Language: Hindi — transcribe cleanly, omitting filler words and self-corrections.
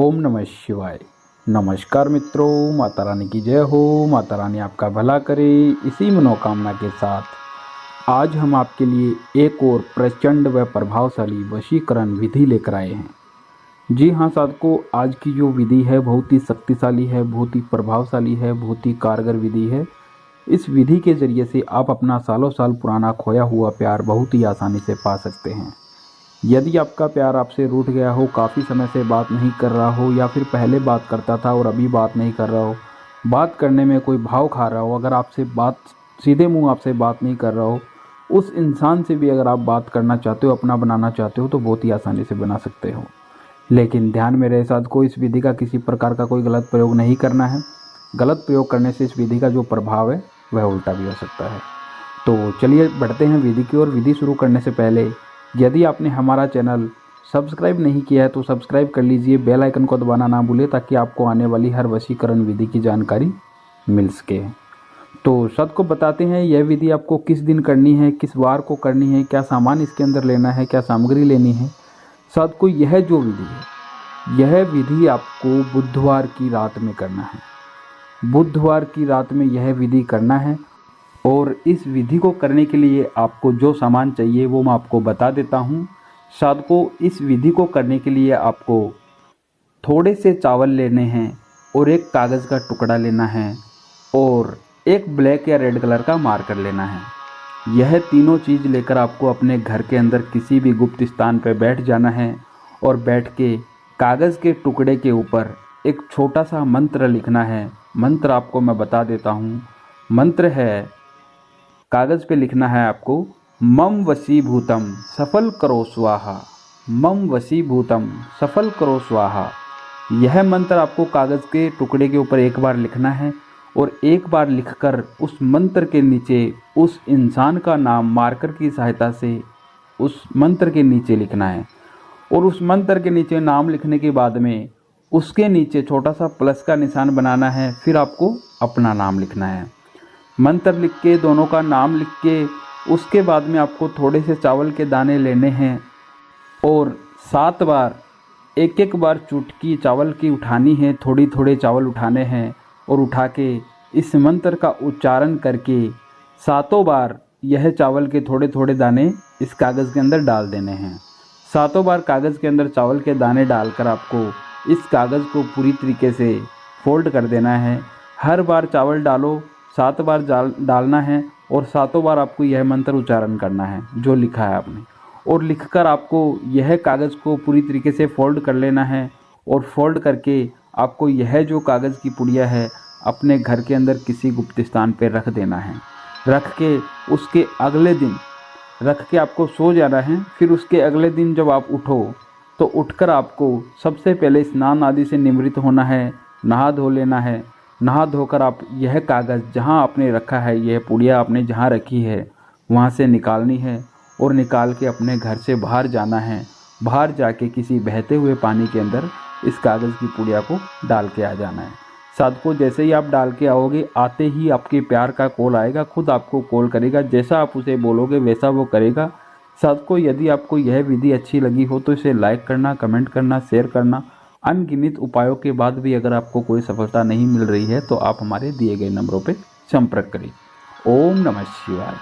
ओम नमः शिवाय। नमस्कार मित्रों, माता रानी की जय हो। माता रानी आपका भला करे, इसी मनोकामना के साथ आज हम आपके लिए एक और प्रचंड व प्रभावशाली वशीकरण विधि लेकर आए हैं। जी हाँ साधकों, आज की जो विधि है बहुत ही शक्तिशाली है, बहुत ही प्रभावशाली है, बहुत ही कारगर विधि है। इस विधि के जरिए से आप अपना सालों साल पुराना खोया हुआ प्यार बहुत ही आसानी से पा सकते हैं। यदि आपका प्यार आपसे रूठ गया हो, काफ़ी समय से बात नहीं कर रहा हो, या फिर पहले बात करता था और अभी बात नहीं कर रहा हो, बात करने में कोई भाव खा रहा हो, अगर आपसे बात सीधे मुंह आपसे बात नहीं कर रहा हो, उस इंसान से भी अगर आप बात करना चाहते हो, अपना बनाना चाहते हो, तो बहुत ही आसानी से बना सकते हो। लेकिन ध्यान में रहे साधकों, इस विधि का किसी प्रकार का कोई गलत प्रयोग नहीं करना है। गलत प्रयोग करने से इस विधि का जो प्रभाव है वह उल्टा भी हो सकता है। तो चलिए बढ़ते हैं विधि की ओर। विधि शुरू करने से पहले यदि आपने हमारा चैनल सब्सक्राइब नहीं किया है तो सब्सक्राइब कर लीजिए, बेल आइकन को दबाना ना भूलिए ताकि आपको आने वाली हर वशीकरण विधि की जानकारी मिल सके। तो सबको बताते हैं यह विधि आपको किस दिन करनी है, किस वार को करनी है, क्या सामान इसके अंदर लेना है, क्या सामग्री लेनी है। सबको यह जो विधि है, यह विधि आपको बुधवार की रात में करना है। बुधवार की रात में यह विधि करना है। और इस विधि को करने के लिए आपको जो सामान चाहिए वो मैं आपको बता देता हूँ। साधकों, इस विधि को करने के लिए आपको थोड़े से चावल लेने हैं और एक कागज़ का टुकड़ा लेना है और एक ब्लैक या रेड कलर का मार्कर लेना है। यह तीनों चीज़ लेकर आपको अपने घर के अंदर किसी भी गुप्त स्थान पर बैठ जाना है और बैठ के कागज़ के टुकड़े के ऊपर एक छोटा सा मंत्र लिखना है। मंत्र आपको मैं बता देता हूँ। मंत्र है, कागज़ पे लिखना है आपको, मम वशीभूतम सफल करो स्वाहा। मम वशीभूतम सफल करो स्वाहा। यह मंत्र आपको कागज़ के टुकड़े के ऊपर एक बार लिखना है और एक बार लिखकर उस मंत्र के नीचे उस इंसान का नाम मार्कर की सहायता से उस मंत्र के नीचे लिखना है। और उस मंत्र के नीचे नाम लिखने के बाद में उसके नीचे छोटा सा प्लस का निशान बनाना है। फिर आपको अपना नाम लिखना है। मंत्र लिख के, दोनों का नाम लिख के, उसके बाद में आपको थोड़े से चावल के दाने लेने हैं और 7 बार एक एक बार चुटकी चावल की उठानी है। थोड़ी थोड़े चावल उठाने हैं और उठा के इस मंत्र का उच्चारण करके 7 बार यह चावल के थोड़े थोड़े दाने इस कागज़ के अंदर डाल देने हैं। 7 बार कागज़ के अंदर चावल के दाने डालकर आपको इस कागज़ को पूरी तरीके से फोल्ड कर देना है। हर बार चावल डालो, 7 बार डालना है और 7 बार आपको यह मंत्र उच्चारण करना है जो लिखा है आपने। और लिखकर आपको यह कागज़ को पूरी तरीके से फोल्ड कर लेना है और फोल्ड करके आपको यह जो कागज़ की पुड़िया है अपने घर के अंदर किसी गुप्त स्थान पर रख देना है। रख के उसके अगले दिन रख के आपको सो जाना है। फिर उसके अगले दिन जब आप उठो तो उठकर आपको सबसे पहले स्नान आदि से निवृत्त होना है, नहा धो लेना है। नहा धोकर आप यह कागज़ जहाँ आपने रखा है, यह पुड़िया आपने जहाँ रखी है वहाँ से निकालनी है और निकाल के अपने घर से बाहर जाना है। बाहर जाके किसी बहते हुए पानी के अंदर इस कागज़ की पुड़िया को डाल के आ जाना है। साधकों, जैसे ही आप डाल के आओगे, आते ही आपके प्यार का कॉल आएगा, खुद आपको कॉल करेगा। जैसा आप उसे बोलोगे वैसा वो करेगा। साधकों, यदि आपको यह विधि अच्छी लगी हो तो इसे लाइक करना, कमेंट करना, शेयर करना। अनगिनत उपायों के बाद भी अगर आपको कोई सफलता नहीं मिल रही है तो आप हमारे दिए गए नंबरों पर संपर्क करें। ओम नमः शिवाय।